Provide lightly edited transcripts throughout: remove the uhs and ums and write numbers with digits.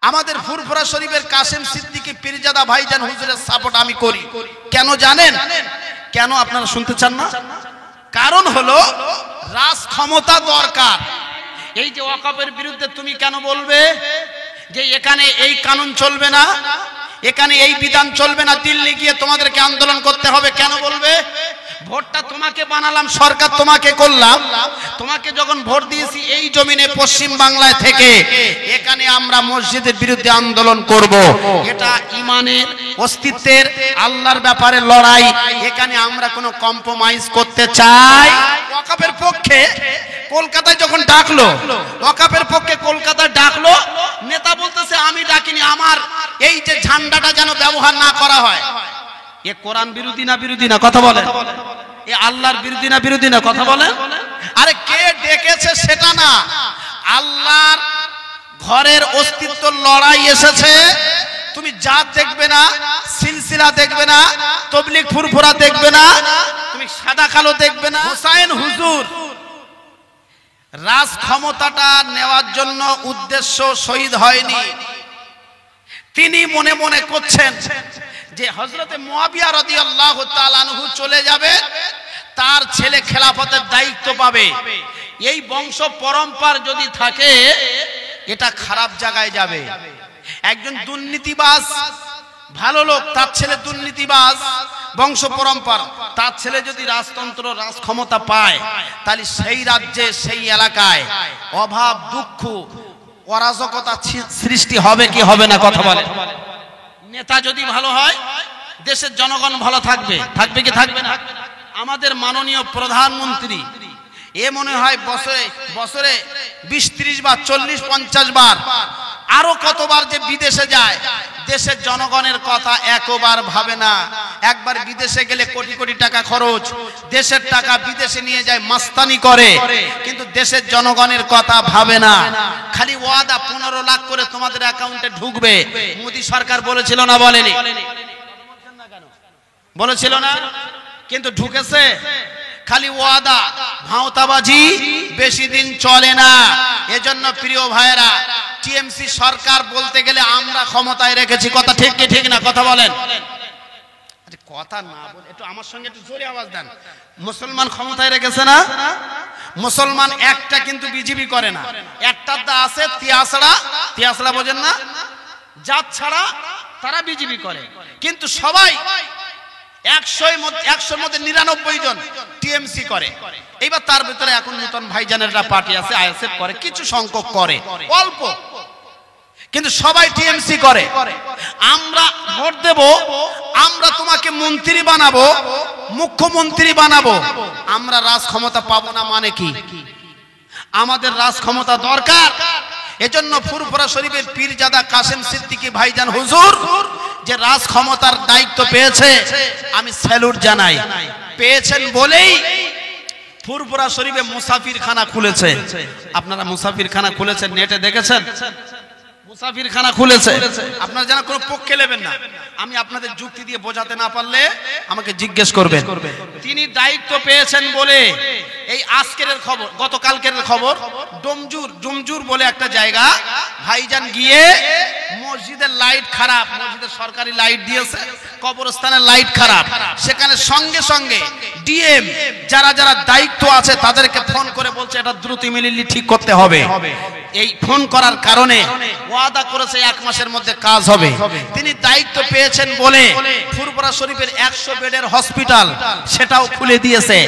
আমাদের ফুরফুরা শরীফের কাসেম সিদ্দিকী পীরজাদা ভাইজান হুজুরের সাপোর্ট আমি করি। কেন জানেন? কেন আপনারা শুনতে চান না? কারণ হলো রাজ ক্ষমতা দরকার। এই যে ওয়াকফের বিরুদ্ধে তুমি কেন বলবে যে এখানে এই কানুন চলবে না, এখানে এই বিধান চলবে না, দিল্লি গিয়ে তোমাদেরকে আন্দোলন করতে হবে, কেন বলবে? ভোটটা তোমাকে বানালাম, সরকার তোমাকে করলাম, তোমাকে যখন ভোট দিয়েছি এই জমিনে পশ্চিম বাংলায় থেকে, এখানে আমরা মসজিদের বিরুদ্ধে আন্দোলন করব। এটা ইমানের, অস্তিত্বের, আল্লাহর ব্যাপারে লড়াই। এখানে আমরা কোনো কম্প্রোমাইজ করতে চাই। ওয়াকফের পক্ষে কলকাতায় যখন ডাকলো, ওয়াকফের পক্ষে কলকাতায় ডাকলো, নেতা বলতেছে আমি ডাকিনি, আমার এই যে ঝান্ডাটা যেন ব্যবহার না করা হয়। এ কোরআন বিরোধী না বিরোধী না কথা বলেন? এ আল্লাহর বিরোধী না বিরোধী না কথা বলেন? আরে কে ডেকেছে সেটা না, আল্লাহর ঘরের অস্তিত্ব লড়াই এসেছে। তুমি জাত দেখবে না, সিলসিলা দেখবে না, তবলিগ ফুরফুরা দেখবে না, তুমি সাদা কালো দেখবে না। হুসাইন হুজুর রাজ ক্ষমতাটা নেওয়ার জন্য উদ্দেশ্য শহীদ হয়নি। তিনি মনে মনে করছেন যে হযরতে মুয়াবিয়া রাদিয়াল্লাহু তাআলা আনহু চলে যাবে, তার ছেলে খেলাফতের দায়িত্ব পাবে। এই বংশ পরম্পরা যদি থাকে এটা খারাপ জায়গায় যাবে। একজন দুর্নীতিবাজ ভালো লোক, তার ছেলে দুর্নীতিবাজ, বংশ পরম্পরা, তার ছেলে যদি রাজতন্ত্র রাজ ক্ষমতা পায়, তাহলে সেই রাজ্যে সেই এলাকায় অভাব, দুঃখ, অরাজকতা সৃষ্টি হবে কি হবে না কথা বলে? নেতা যদি ভালো হয় দেশের জনগণ ভালো থাকবে, থাকবে কি থাকবে না? আমাদের মাননীয় প্রধানমন্ত্রী এ মনে হয় বছরে বছরে 20-30 বার, 40-50 বার, আরো কতবার যে বিদেশে যায়, দেশের জনগণের কথা একবার ভাবে না। একবার বিদেশে গেলে কোটি কোটি টাকা খরচ, দেশের টাকা বিদেশে নিয়ে যায় মাস্তানি করে, কিন্তু দেশের জনগণের কথা ভাবে না। খালি ওয়াদা 15 লাখ করে তোমাদের অ্যাকাউন্টে ঢুকবে। মোদী সরকার বলেছিল না বলেনি? বলেছিল না? কিন্তু ঢুকেছে? খালি ওয়াদা, ভাওতাবাজি বেশি দিন চলে না। এজন্য প্রিয় ভাইরা, টিএমসি সরকার বলতে গেলে আমরা ক্ষমতায় রেখেছি, কথা ঠিক কি ঠিক না কথা বলেন? কথা না বলে একটু আমার সঙ্গে একটু জোরে আওয়াজ দেন। মুসলমান ক্ষমতায় রেখেছে না? মুসলমান একটা কিন্তু বিজেপি করে না, একটার দা আছে তিয়াসড়া, তিয়াসড়া বোঝেন না? জাত ছাড়া তারা বিজেপি করে, কিন্তু সবাই 100-র মধ্যে 99 জন টিএমসি করে। এইবার তার ভিতরে এখন নতুন ভাইজানের একটা পার্টি আছে, আইএসএফ করে, কিছু সংখ্যক করে, অল্প, কিন্তু সবাই টিএমসি করে। আমরা ভোট দেব, আমরা তোমাকে মন্ত্রী বানাবো, মুখ্যমন্ত্রী বানাবো, আমরা রাজ ক্ষমতা পাবো না মানে কি? আমাদের রাজ ক্ষমতা দরকার। এজন্য ফুরফুরা শরীফের পীরজাদা কাসেম সিদ্দিকী ভাইজান হুজুর যে রাজ ক্ষমতার দায়িত্ব পেয়েছে, আমি স্যালুট জানাই। পেয়েছেন বলেই ফুরফুরা শরীফে মুসাফিরখানা খুলেছে। আপনারা মুসাফিরখানা খুলেছেন, নেটে দেখেছেন? মুসাফিরখানা খুলেছে। আপনারা যেন কোনো পক্ষে নেবেন না, আমি আপনাদের যুক্তি দিয়ে বোঝাতে না পারলে আমাকে জিজ্ঞেস করবেন। তিনি দায়িত্ব পেয়েছেন বলে এই আজকের খবর, গতকালকের খবর, ডুমজুর বলে একটা জায়গা, ভাইজান গিয়ে মসজিদের লাইট খারাপ, মসজিদের সরকারি লাইট দিয়েছে, কবরস্থানের লাইট খারাপ, সেখানে সঙ্গে সঙ্গে ডিএম যারা যারা দায়িত্ব আছে তাদেরকে ফোন করে বলছে এটা দ্রুত ইমিডিয়েটলি ঠিক করতে হবে। এই ফোন করার কারণে ওয়াদা করেছে 1 মাসের মধ্যে কাজ হবে। তিনি দায়িত্ব পেয়েছেন বলে ফুরফুরা শরীফের 100 বেডের হসপিটাল সেটাও খুলে দিয়েছে।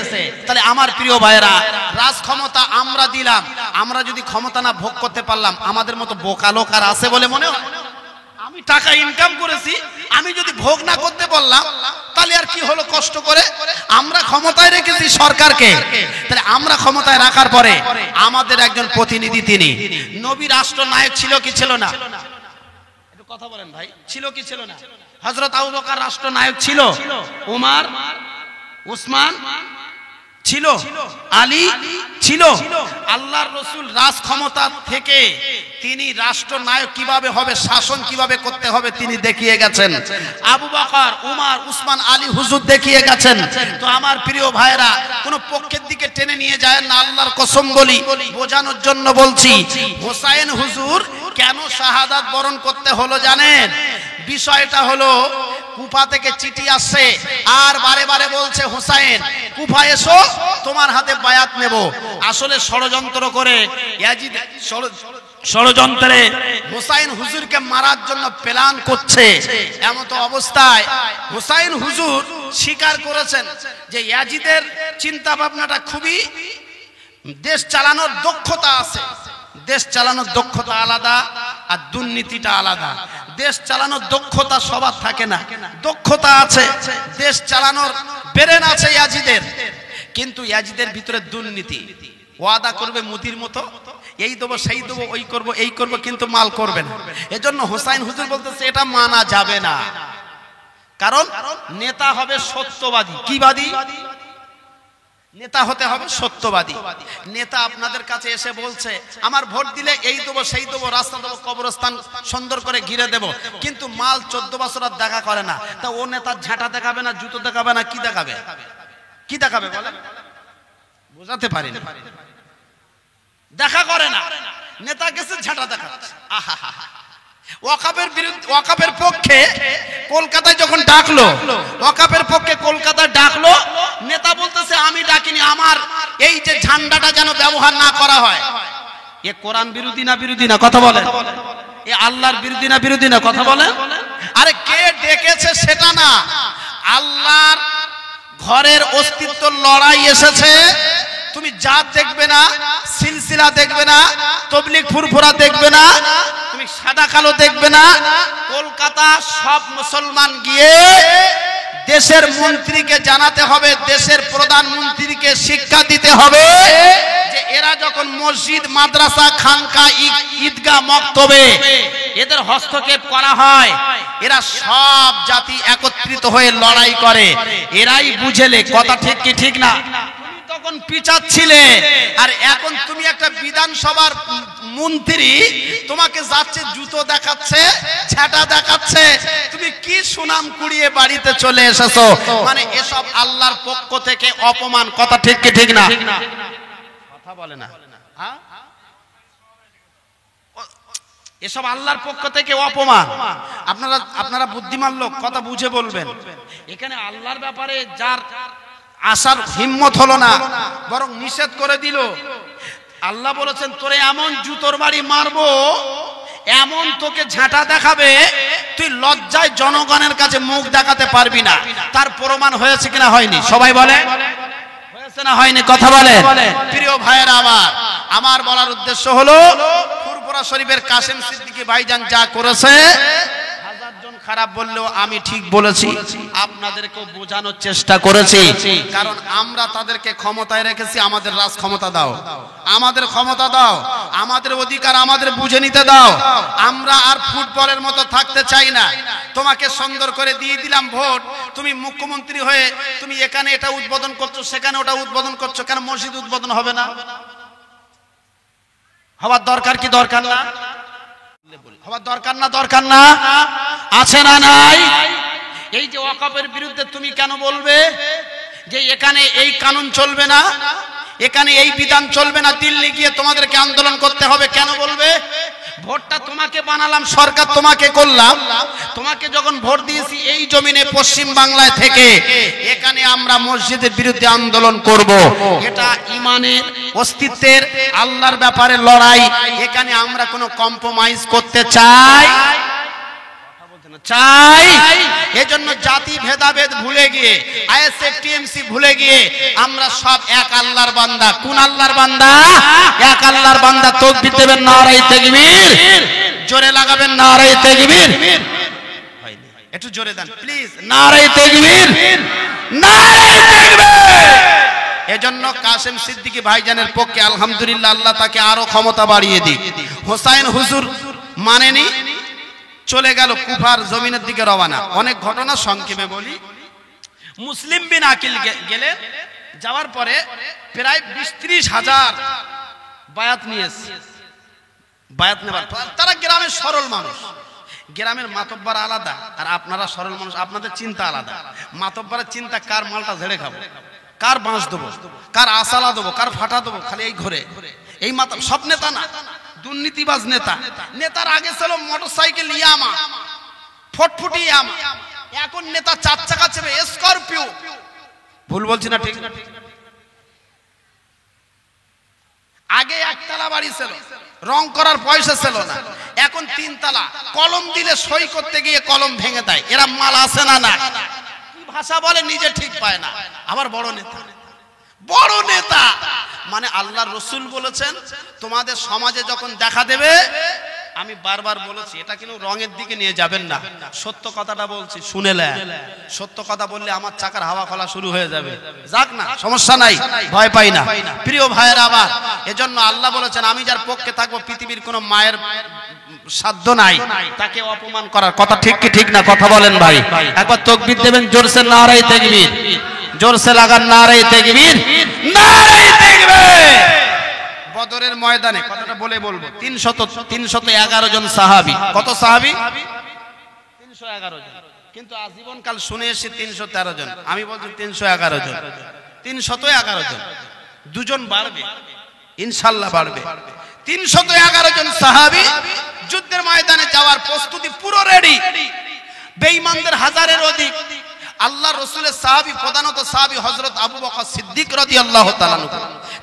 তাহলে আমার প্রিয় ভাইরা, রাজ ক্ষমতা আমরা দিলাম, আমরা যদি ক্ষমতা না ভোগ করতে পারলাম, আমাদের মতো বোকা লোক আর আছে বলে মনে হয়? আমি টাকা ইনকাম করেছি, আমি যদি ভোগ না করতে পারলাম তাহলে আর কি হলো কষ্ট করে? আমরা ক্ষমতায় রেখেছি সরকারকে, তাহলে আমরা ক্ষমতায় রাখার পরে আমাদের একজন প্রতিনিধি, তিনি নবী রাষ্ট্র নায়ক ছিল কি ছিল না? একটু কথা বলেন ভাই, ছিল কি ছিল না? হযরত আবু বকর রাষ্ট্র নায়ক ছিল, উমর, উসমান ছিল, আলী ছিল। আল্লাহর রাসূল রাজ ক্ষমতা থেকে তিনি রাষ্ট্রনায়ক কিভাবে হবে, শাসন কিভাবে করতে হবে তিনি দেখিয়ে গেছেন। আবু বকর, উমর, উসমান, আলী হুজুর দেখিয়ে গেছেন। তো আমার প্রিয় ভাইরা, কোন পক্ষের দিকে টেনে নিয়ে যায় না, আল্লাহর কসম বলি, বোঝানোর জন্য বলছি। হোসাইন হুজুর কেন শাহাদাত বরণ করতে হলো জানেন? বিষয়টা হলো কুফা থেকে চিঠি আসছে আর বারে বারে বলছে হোসাইন কুফা এসো, তোমার হাতে বায়াত নেব। আসলে ষড়যন্ত্র করে ইয়াজিদ ষড়যন্ত্রে হোসাইন হুজুরকে মারার জন্য প্ল্যান করছে। এমত অবস্থায় হোসাইন হুজুর স্বীকার করেছেন যে ইয়াজিদের চিন্তা ভাবনাটা খুবই, দেশ চালানোর দক্ষতা আছে। দেশ চালানোর দক্ষতা আলাদা আর দুর্নীতিটা আলাদা। দেশ চালানোর দক্ষতা সবার থাকে না, দক্ষতা আছে, দেশ চালানোর ব্রেন আছে ইয়াজিদের, কিন্তু ইয়াজিদের ভিতরে দুর্নীতি। ওয়াদা করবে মুদির মতো, এই দেবো সেই দেবো, ওই করবো এই করবো, কিন্তু মাল করবে না। এজন্য হোসাইন হুজুর বলতেছে এটা মানা যাবে না, কারণ নেতা হবে সত্যবাদী। কি বাদী? নেতা হতে হবে সত্যবাদী। নেতা আপনাদের কাছে এসে বলছে আমার ভোট দিলে এই দেবো সেই দেবো, রাস্তা দেবো, কবরস্থান সুন্দর করে ঘিরে দেব, কিন্তু মাল 14 বছর আর দেখা করে না। তা ও নেতা ঝাঁটা দেখাবে না, জুতো দেখাবে না, কি দেখাবে? কি দেখাবে বলেন? বোঝাতে পারি না। দেখা করে না, নেতা গেছে ঝাঁটা দেখাচ্ছে। আহা, ওয়াকাফের বিরুদ্ধে, ওয়াকাফের পক্ষে কলকাতায় যখন ডাকলো, ওয়াকাফের পক্ষে কলকাতায় ডাকলো, নেতা বলতেছে আমি ডাকিনি, আমার এই যে ঝান্ডাটা যেন ব্যবহার না করা হয়। এ কোরআন বিরোধী না বিরোধী না কথা বলেন? এ আল্লাহর বিরোধী না বিরোধী না কথা বলেন? আরে কে ডেকেছে সেটা না, আল্লাহর ঘরের অস্তিত্ব লড়াই এসেছে। তুমি জাত দেখবে না, সিলসিলা দেখবে না, তবলিগ ফুরফুরা দেখবে না, তুমি সাদা কালো দেখবে না। কলকাতা সব মুসলমান গিয়ে দেশের মন্ত্রীকে জানাতে হবে, দেশের প্রধানমন্ত্রীকে শিক্ষা দিতে হবে যে এরা যখন মসজিদ, মাদ্রাসা, খানকা, ঈদগাহ, মক্তবে এদের হস্তক্ষেপ করা হয়, এরা সব জাতি একত্রিত হয়ে লড়াই করে, এরাই বুঝেলে। কথা ঠিক কি ঠিক না? তখন পিছাচ্ছিলে, আর এখন তুমি একটা বিধানসভার মন্ত্রী, তোমাকে যাচ্ছে জুতো দেখাচ্ছে, ঝাঁটা দেখাচ্ছে, তুমি কি সুনাম কুড়িয়ে বাড়িতে চলে এসেছো। মানে এসব আল্লাহর পক্ষ থেকে অপমান। কথা ঠিক কি ঠিক না? কথা বলে না, এসব আল্লাহর পক্ষ থেকে অপমান। আপনারা বুদ্ধিমান লোক, কথা বুঝে বলবেন। এখানে আল্লাহর ব্যাপারে যার আসার হিম্মত হলো না, বরং নিষেধ করে দিল। আল্লাহ বলেছেন তোরে এমন জুতোর বাড়ি মারবো, এমন তোকে ঝাঁটা দেখাবে, তুই লজ্জায় জনগণের কাছে মুখ দেখাতে পারবি না। তার প্রমাণ হয়েছে কিনা হয়নি? সবাই বলে হয়েছে না হয়নি? কথা বলে। প্রিয় ভাইয়েরা, আমার বলার উদ্দেশ্য হলো ফুরফুরা শরীফের কাসেম সিদ্দিকী ভাইজান যা করেছে, খারাপ বললেও আমি ঠিক বলেছি, আপনাদেরকেও বোঝানোর চেষ্টা করেছি। কারণ আমরা তাদেরকে ক্ষমতায় রেখেছি, আমাদের রাজ ক্ষমতা দাও, আমাদের ক্ষমতা দাও, আমাদের অধিকার আমাদের বুঝে নিতে দাও। আমরা আর ফুটবলের মতো থাকতে চাই না। তোমাকে সুন্দর করে দিয়ে দিলাম ভোট, তুমি মুখ্যমন্ত্রী হয়ে তুমি এখানে এটা উদ্বোধন করছো, সেখানে ওটা উদ্বোধন করছো, কেন মসজিদ উদ্বোধন হবে না? হওয়ার দরকার কি দরকার না? হওয়ার দরকার না দরকার না? আছে না নাই? এই যে ওয়াকফের বিরুদ্ধে তুমি কেন বলবে যে এখানে এই কানুন চলবে না, এখানে এই বিধান চলবে না, দিল্লি গিয়ে তোমাদেরকে আন্দোলন করতে হবে? কেন বলবে? ভোটটা তোমাকে বানালাম, সরকার তোমাকে করলাম, তোমাকে যখন ভোট দিয়েছি এই জমিনে পশ্চিম বাংলায় থেকে, এখানে আমরা মসজিদের বিরুদ্ধে আন্দোলন করব। এটা ইমানের, অস্তিত্বের, আল্লাহর ব্যাপারে লড়াই। এখানে আমরা কোনো কম্প্রোমাইজ করতে চাই এজন্য জাতি ভেদাভেদ ভুলে গিয়ে, আইএসএফ টিএমসি ভুলে গিয়ে আমরা সব এক আল্লাহর বান্দা। কোন আল্লাহর বান্দা? এক আল্লাহর বান্দা। তাকবীর দেবেন, নারায়ে তাকবীর, জোরে লাগাবেন নারায়ে তাকবীর। একটু জোরে দেন প্লিজ, নারায়ে তাকবীর, নারায়ে তাকবীর। এজন্য কাসেম সিদ্দিকী ভাইজানের পক্ষে আলহামদুলিল্লাহ, আল্লাহ তাকে আরো ক্ষমতা বাড়িয়ে দিক। হোসাইন হুজুর মানেনি, চলে গেল কুফার জমিনের দিকে রওনা। অনেক ঘটনা সংক্ষেপে বলি। মুসলিম বিন আকিল গেলেন, যাওয়ার পরে প্রায় 20-30 হাজার বায়াত নিয়েছে। বায়াত নেবার তারা গ্রামের সরল মানুষ, গ্রামের মাতব্বর আলাদা আর আপনারা সরল মানুষ, আপনাদের চিন্তা আলাদা। মাতব্বরের চিন্তা কার মালটা ঝেড়ে খাবো, কার বাঁশ দেবো, কার আসালা দেবো, কার ফাটা দেবো, খালি এই ঘরে এই মাতা। সব নেতা না, দুর্নীতিবাজ নেতা। নেতার আগে ছিল মোটরসাইকেল ইয়ামা, ফটফটি ইয়ামা। এখন নেতা 4 চাকা চেপে স্করপিও। ভুল বলছি না ঠিক? আগে একতলা বাড়ি ছিল, রং করার পয়সা ছিল না, এখন 3 তলা। কলম দিলে সই করতে গিয়ে কলম ভেঙে দেয়। এরা মাল আছে না? না। কি ভাষা বলে নিজে ঠিক পায় না, আবার বড় নেতা। বড় নেতা মানে আল্লাহর রাসূল বলেছেন তোমাদের সমাজে যখন দেখা দেবে, আমি বারবার বলেছি এটা কিন্তু রঙের দিকে নিয়ে যাবেন না, সত্য কথাটা বলছি শুনেলেন। সত্য কথা বললে আমার চাকার হাওয়া খোলা শুরু হয়ে যাবে, যাক না, সমস্যা নাই, ভয় পাই না। প্রিয় ভাইয়েরা, আবার এজন্য আল্লাহ বলেছেন আমি যার পক্ষে থাকবো পৃথিবীর কোনো মায়ের সাধ্য নাই তাকে অপমান করার। কথা ঠিক কি ঠিক না? কথা বলেন ভাই। একবার তাকবীর দেবেন জোরসে, নারায়ে তাকবীর, জোরসে লাগান নারায়ে তাকবীর, নারায়ে তাকবীর। বদরের ময়দানে কথাটা বলে বলবো, 311 জন সাহাবী। কত সাহাবী? 311 জন। কিন্তু আজীবন কাল শুনে এসেছি 313 জন। আমি বলছি 311 জন, 311 জন। 2 জন বাড়বে ইনশাআল্লাহ, বাড়বে। 311 জন সাহাবী যুদ্ধের ময়দানে যাওয়ার প্রস্তুতি পুরো রেডি। বেঈমানদের হাজারের অধিক। আল্লাহ রাসূলের সাহাবী, প্রধানত সাহাবী হযরত আবু বকর সিদ্দিক রাদিয়াল্লাহু তাআলা আনহু,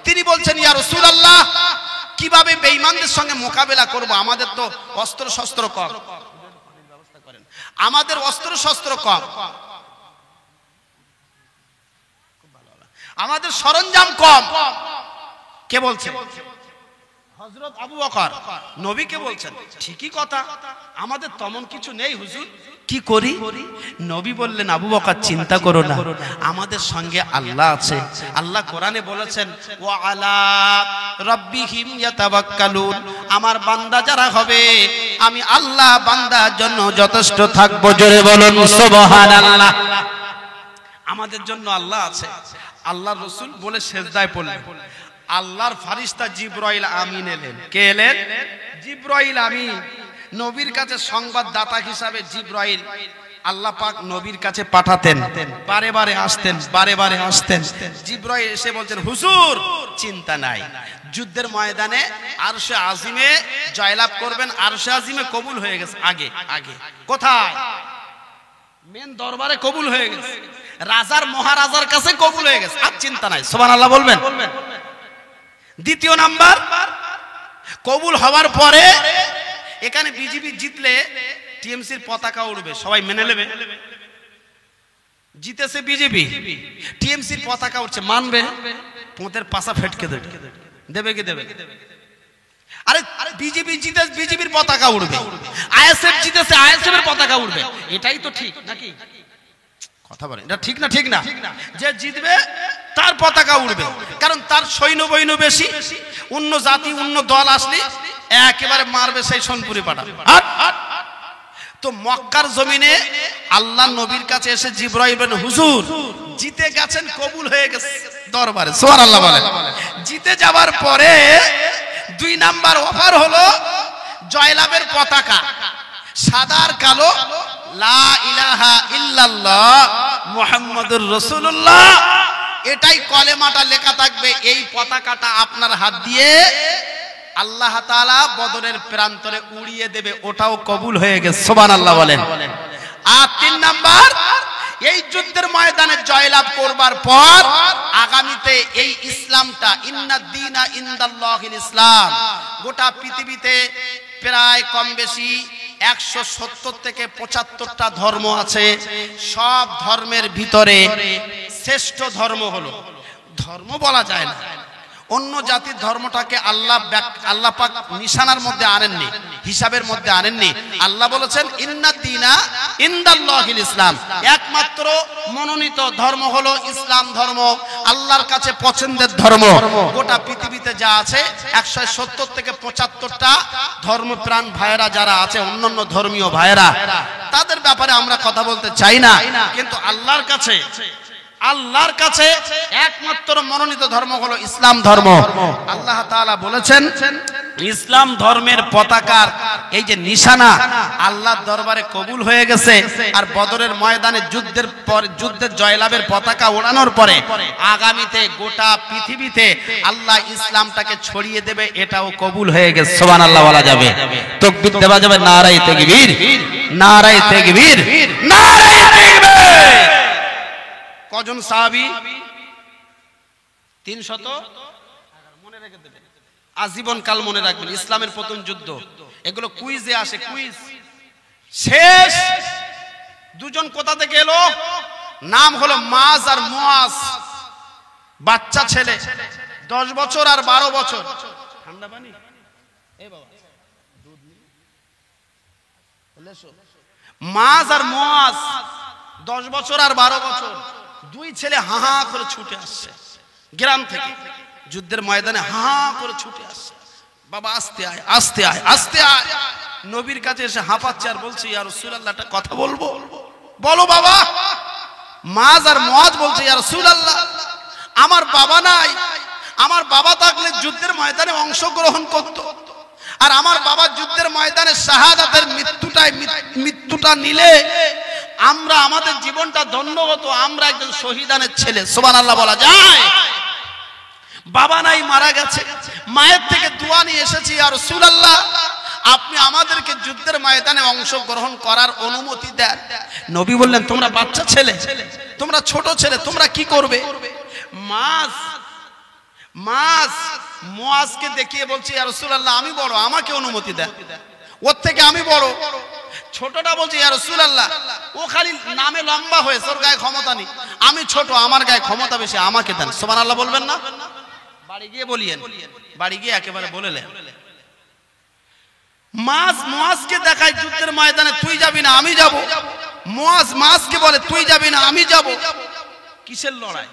তিনি বলছেন ইয়া রাসূলুল্লাহ কিভাবে বেঈমানদের সঙ্গে মোকাবেলা করব? আমাদের তো অস্ত্র শস্ত্র কম, আমাদের অস্ত্র শস্ত্র কম, আমাদের সরঞ্জাম কম। কে বলছেন? হযরত আবু বকর নবীকে বলছেন। ঠিকই কথা, আমাদের তেমন কিছু নেই হুজুর, কি করি? নবী বললেন আবু বকর চিন্তা করো না, আমাদের সঙ্গে আল্লাহ আছে। আল্লাহ কোরআনে বলেছেন ওয়া আলা রাব্বিহিম ইয়াতাওয়াক্কালুন, আমার বান্দা যারা হবে আমি আল্লাহ বান্দার জন্য যথেষ্ট থাকবো। জোরে বলুন সুবহানাল্লাহ। আমাদের জন্য আল্লাহ আছে। আল্লাহর রাসূল বলে সিজদায় পড়লেন। আল্লাহর ফেরেশতা জিবরাইল আমিন এলেন। কে এলেন? জিবরাইল আমিন। নবীর কাছে সংবাদদাতা হিসাবে জিবরাইল আল্লাহ পাক নবীর কাছে পাঠাতেন, বারে বারে আসতেন, বারে বারে আসতেন। জিবরাইল এসে বলছেন হুজুর চিন্তা নাই, যুদ্ধের ময়দানে আরশে আজিমে জয়লাভ করবেন। আরশে আজিমে কবুল হয়ে গেছে আগে আগে। কোথায়? মেন দরবারে কবুল হয়ে গেছে, রাজার মহারাজার কাছে কবুল হয়ে গেছে। আর চিন্তা নাই, সুবহানাল্লাহ বলবেন। দ্বিতীয় নাম্বার, কবুল হওয়ার পরে এখানে বিজেপি জিতলে টিএমসির পতাকা উড়বে, সবাই মেনে নেবে। জিতেছে বিজেপি, টিএমসির পতাকা উঠছে, মানবে? পোঁতের পাশা ফেটকে দেবে। দেবে কি দেবে? আরে বিজেপি জিতে বিজেপির পতাকা উড়বে, আইএসএফ জিতেছে আইএসএফ এর পতাকা উড়বে। এটাই তো ঠিক নাকি? কথা বলেন, এটা ঠিক না? ঠিক না? যে জিতবে তার পতাকা উড়বে, কারণ তার সৈন্য বেশি। অন্য জাতি অন্য দল আসলে একেবারে মারবে সেই সোনপুরি পাটা। তো মক্কার জমিনে আল্লাহ নবীর কাছে এসে জিবরাইল বলেন হুজুর জিতে গেছেন, কবুল হয়ে গেছে দরবারে। সুবহানাল্লাহ বলেন। জিতে যাওয়ার পরে 2 নাম্বার অফার হলো জয়লাভের পতাকা, সাদা আর কালো, লা ইলাহা ইল্লাল্লাহ মুহাম্মাদুর রাসূলুল্লাহ, এটাই কলেমাটা লেখা থাকবে। এই পতাকাটা আপনার হাত দিয়ে আল্লাহ তাআলা বদরের প্রান্তরে উড়িয়ে দেবে, ওটাও কবুল হয়ে গেছে। সুবহানাল্লাহ বলেন। আর 3 নাম্বার, এই যুদ্ধের ময়দানে জয়লাভ করবার পর আগামীতে এই ইসলামটা, ইন্নাদ দীনা ইনদাল্লাহিল ইসলাম, গোটা পৃথিবীতে প্রায় কম বেশি 170 থেকে 75টা ধর্ম আছে। সব ধর্মের ভিতরে শ্রেষ্ঠ ধর্ম হলো, ধর্ম বলা যায় না, অন্য জাতির ধর্মটাকে আল্লাহ পাক নিশানার মধ্যে আনেননি, হিসাবের মধ্যে আনেননি। আল্লাহ বলেছেন ইন্নাদ দীনা ইনদাল্লাহিল ইসলাম, একমাত্র মনোনীত ধর্ম হলো ইসলাম ধর্ম, আল্লাহর কাছে পছন্দের ধর্ম। গোটা পৃথিবীতে যা আছে 170 থেকে 75টা ধর্মপ্রাণ ভাইয়েরা যারা আছে, অন্যান্য ধর্মীয় ভাইয়েরা, তাদের ব্যাপারে আমরা কথা বলতে চাই না, কিন্তু আল্লাহর কাছে আল্লাহর কাছে একমাত্র মনোনীত ধর্ম হলো ইসলাম ধর্ম। আল্লাহ তাআলা বলেছেন ইসলাম ধর্মের পতাকার এই যে নিশানা আল্লাহর দরবারে কবুল হয়ে গেছে। আর বদরের ময়দানে যুদ্ধের জয়লাভের পতাকা ওড়ানোর পরে আগামীতে গোটা পৃথিবীতে আল্লাহ ইসলামটাকে ছড়িয়ে দেবে, এটাও কবুল হয়ে গেছে। সুবহানাল্লাহ বলা যাবে, তাকবীর দেওয়া যাবে, নারায়ে তাকবীর, নারায়ে তাকবীর, নারায়ে তাকবীর। কজন সাহাবী? 300, মনে রেখে দেবেন, আজীবন কাল মনে রাখবেন। ইসলামের প্রথম যুদ্ধ, এগুলো কুইজে আসে, কুইজ। শেষ দুজন কোথা থেকে এলো? নাম হলো মাজ আর মুআজ, বাচ্চা ছেলে, 10 বছর আর 12 বছর। ঠান্ডা পানি এই বাবা, দুধ নি লেসো। মাজ আর মুআজ 10 বছর আর 12 বছর, দুই ছেলে হা হা করে ছুটে আসছে গ্রাম থেকে, যুদ্ধের ময়দানে হা করে ছুটে আসছে। বাবা আস্তে আয়, আস্তে আয়, আস্তে আয়। নবীর কাছে এসে হাঁপাচ্ছে আর বলছে, ইয়া রাসূলুল্লাহ একটা কথা বলবো। বলো বাবা। মাজ আর মুআজ বলছে, ইয়া রাসূলুল্লাহ আমার বাবা নাই, আমার বাবা থাকলে যুদ্ধের ময়দানে অংশগ্রহণ করত, আর আমার বাবা যুদ্ধের ময়দানে শাহাদাতের মৃত্যুটা নিলে আমরা আমাদের জীবনটা ধন্য হতো, আমরা একজন শহীদানের ছেলে। সুবহানাল্লাহ বলা যায়? বাবা নাই, মারা গেছে, মায়ের থেকে দোয়া নিয়ে এসেছি, ইয়া রাসূলুল্লাহ আপনি আমাদেরকে যুদ্ধের ময়দানে অংশগ্রহণ করার অনুমতি দেন। নবী বললেন, তোমরা বাচ্চা ছেলে, তোমরা ছোট ছেলে, তোমরা কি করবে? মাজ মুআজকে দেখিয়ে বলছে, ইয়া রাসূলুল্লাহ আমি বড়, আমাকে অনুমতি দেন, ওর থেকে আমি বড়। ছোটটা বলছে, ইয়া রাসূলুল্লাহ ও খালি নামে লম্বা হয়েছে, ওর গায়ে ক্ষমতা নেই, আমি ছোট, আমার গায়ে ক্ষমতা বেশি, আমাকে দেন। সুবহানাল্লাহ বলবেন না? বাড়ি গিয়ে বলিয়েন, বাড়ি গিয়ে একেবারে বলেলেন। মুআজকে দেখায় যুদ্ধের ময়দানে, তুই যাবি না আমি যাব। মুআজকে বলে, তুই যাবি না আমি যাব। কিসের লড়াই?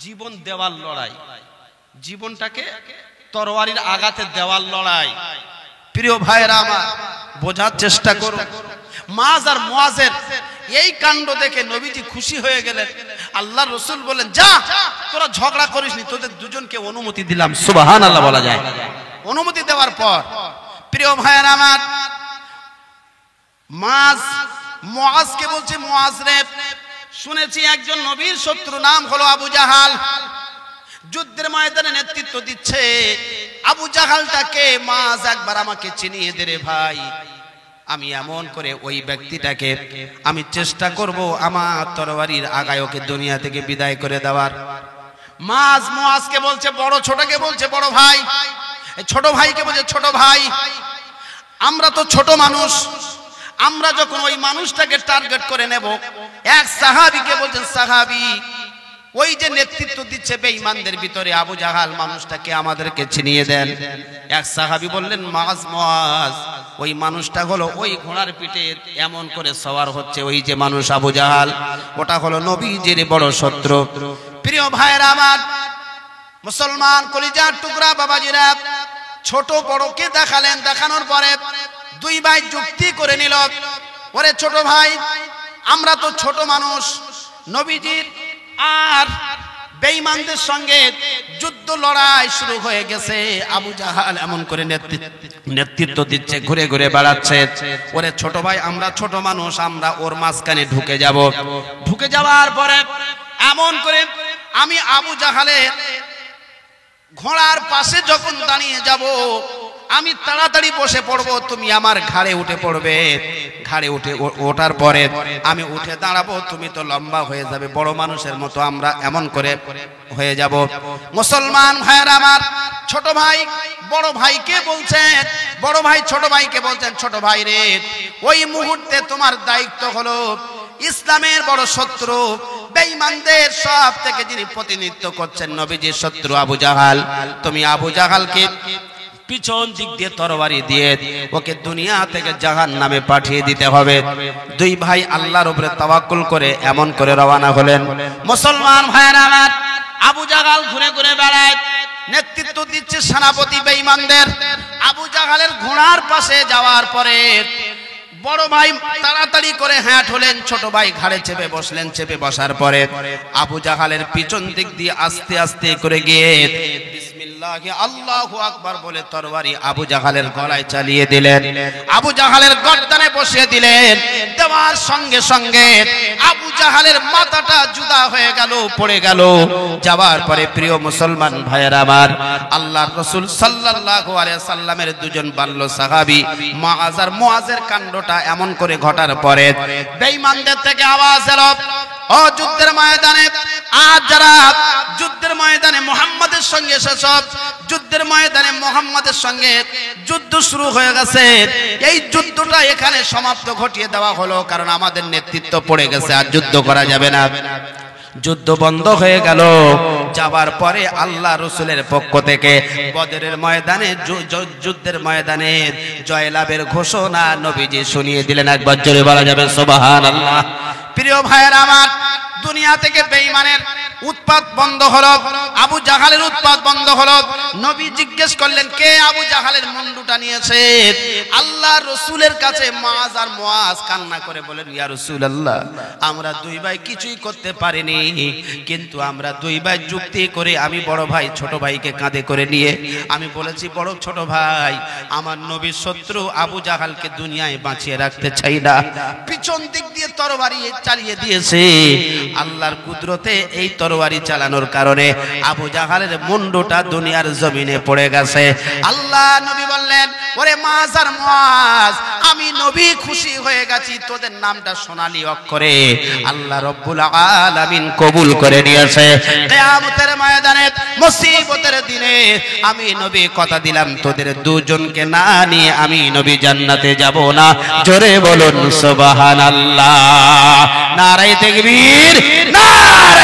জীবন দেওয়ার লড়াই, জীবনটাকে তরবারির আঘাতে দেওয়ার লড়াই। প্রিয় ভাইরা আমার, বোঝার চেষ্টা করুন। মাজ আর মুআজের এই কাণ্ড দেখে নবীজি খুশি হয়ে গেলেন। আল্লাহর রাসূল বলেন, যা তোরা ঝগড়া করিসনি, তোদের দুজনকে অনুমতি দিলাম। সুবহানাল্লাহ বলা যায়? অনুমতি দেওয়ার পর প্রিয় ভাইরা আমার, মুআজকে বলছে, মুআজ রে শুনেছি একজন নবীর শত্রু, নাম হলো আবু জাহাল, যুদ্ধের ময়দানে নেতৃত্ব দিচ্ছে। আবু জাহালটাকে মাজ একবার আমাকে চিনিয়ে দে রে ভাই, আমি এমন করে ওই ব্যক্তিটাকে আমি চেষ্টা করব আমার তরবারির আগায় ওকে দুনিয়া থেকে বিদায় করে দেওয়ার। মুআজকে বলছে বড়, ছোটকে বলছে বড় ভাই, ছোট ভাইকে বলছে ছোট ভাই, আমরা তো ছোট মানুষ, আমরা যখন ওই মানুষটাকে টার্গেট করে নেব, এক সাহাবীকে বলছেন, সাহাবী ওই যে নেতৃত্ব দিচ্ছে বেঈমানদের ভিতরে আবু জাহাল, মানুষটাকে আমাদেরকে চিনিয়ে দেন। এক সাহাবী বললেন, মুআজ ওই মানুষটা হলো ওই ঘোড়ার পিঠে এমন করে সওয়ার হচ্ছে, ওই যে মানুষ আবু জাহাল, ওটা হলো নবীজির বড় শত্রু। প্রিয় ভাইরা আমার, মুসলমান কলিজার টুকরা বাবাজিরা, ছোট বড়কে দেখালেন, দেখানোর পরে দুই ভাই যুক্তি করে নিল, ওরে ছোট ভাই আমরা তো ছোট মানুষ, নবীজির আর বেঈমানদের সঙ্গে যুদ্ধ লড়াই শুরু হয়ে গেছে, আবু জাহাল এমন করে নেতৃত্ব দিচ্ছে, ঘুরে ঘুরে বেড়াচ্ছে, ওরে ছোট ভাই আমরা ছোট মানুষ, আমরা ওর মাঝখানে ঢুকে যাব। ঢুকে যাওয়ার পরে এমন করে আমি আবু জাহালের ঘোড়ার পাশে যখন দাঁড়িয়ে যাব, আমি তাড়াতাড়ি বসে পড়ব, তুমি আমার ঘাড়ে উঠে পড়বে, ঘাড়ে উঠে ওঠার পরে আমি উঠে দাঁড়াবো, তুমি তো লম্বা হয়ে যাবে, বড় মানুষের মতো আমরা এমন করে হয়ে যাব। মুসলমান ভাইরা আমার, ছোট ভাই বড় ভাইকে বলছেন, বড় ভাই ছোট ভাইকে বলছেন, ছোট ভাই রে ওই মুহূর্তে তোমার দায়িত্ব হলো ইসলামের বড় শত্রু, বেঈমানদের সব থেকে যিনি প্রতিনিধিত্ব করছেন নবীজির শত্রু আবু জাহাল, তুমি আবু জাহালকে পিছন দিক দিয়ে তরবারি দিয়ে ওকে দুনিয়া থেকে জাহান্নামে পাঠিয়ে দিতে হবে। দুই ভাই আল্লাহর উপরে তাওয়াক্কুল করে এমন করে রওনা হলেন। মুসলমান ভাইরা আমার, আবু জাহাল ঘুরে ঘুরে বেড়ায়, নেতৃত্ব দিচ্ছে সেনাপতি বেঈমানদের। আবু জাহালের ঘোড়ার পাশে যাওয়ার পরে বড় ভাই তাড়াতাড়ি করে হ্যাঁ হলেন, ছোট ভাই ঘাড়ে চেপে বসলেন। চেপে বসার পরে আবু জাহালের পিছন দিক দিয়ে আস্তে আস্তে করে গিয়ে বিসমিল্লাহি আল্লাহু আকবার বলে তরবারি আবু জাহালের গলায় চালিয়ে দিলেন। আবু জাহালের গর্দানে বসিয়ে দিলেন। দেওয়ার সঙ্গে সঙ্গে আবু জাহালের মাথাটা জুদা হয়ে গেল, পড়ে গেল। যাওয়ার পরে প্রিয় মুসলমান ভাইয়েরা আমার, আল্লাহর রাসূল সাল্লাল্লাহু আলাইহি সাল্লামের দুজন বাল্য সাহাবী মুআজ আর মুআজের কাণ্ডটা এমন করে ঘটার পরে বেঈমানদের থেকে আওয়াজ এলো, ও যুদ্ধের ময়দানে আজ যারা যুদ্ধের ময়দানে মুহাম্মাদের সঙ্গে এসেছ, যুদ্ধের ময়দানে মুহাম্মাদের সঙ্গে যুদ্ধ শুরু হয়ে গেছে, এই যুদ্ধটা এখানে সমাপ্ত ঘটিয়ে দেওয়া হলো, কারণ আমাদের নেতৃত্ব পড়ে গেছে, আর যুদ্ধ করা যাবে না। যুদ্ধ বন্ধ হয়ে গেল। যাবার পরে আল্লাহ রাসূলের পক্ষ থেকে বদরের ময়দানে যুদ্ধের ময়দানে জয়লাভের ঘোষণা নবীজি শুনিয়ে দিলেন। একবার জোরে বলা যাবে সুবহানাল্লাহ। প্রিয় ভাইয়েরা আমার, দুনিয়া থেকে বেঈমানের উৎপাত বন্ধ হলো, আবু জাহালের উৎপাত বন্ধ হলো। নবী জিজ্ঞেস করলেন, কে আবু জাহালের মুন্ডুটা নিয়েছে? আল্লাহ রাসূলের কাছে মুআজ আর মুআজ কান্না করে বলেন, ইয়া রাসূলুল্লাহ, আমরা দুই ভাই কিছুই করতে পারিনি, কিন্তু আমরা দুই ভাই যুক্তি করে আমি বড় ভাই ছোট ভাইকে কাঁধে করে নিয়ে আমি বলেছি, বড় ছোট ভাই, আমার নবীর শত্রু আবু জাহালকে দুনিয়ায় বাঁচিয়ে রাখতে চাই না। পিছন দিক দিয়ে তরবারি চালিয়ে দিয়েছে। আল্লাহর কুদরতে এই তরবারি চালানোর কারণে আবু জাহালের মুন্ডুটা দুনিয়ার জমিনে পড়ে গেছে। আল্লাহ নবী বললেন, ওরে মুআজ আর মুআজ, আমি নবী খুশি হয়ে গেছি, তোদের নামটা সোনালী অক্ষরে আল্লাহ রাব্বুল আলামিন কবুল করে নিয়েছে। কিয়ামতের ময়দানে মুসিবতের দিনে আমি নবী কথা দিলাম, তোদের দুজনকে না নিয়ে আমি নবী জান্নাতে যাব না। জোরে বলুন সুবহানাল্লাহ। নারায়ে তাকবীর, নারায়ে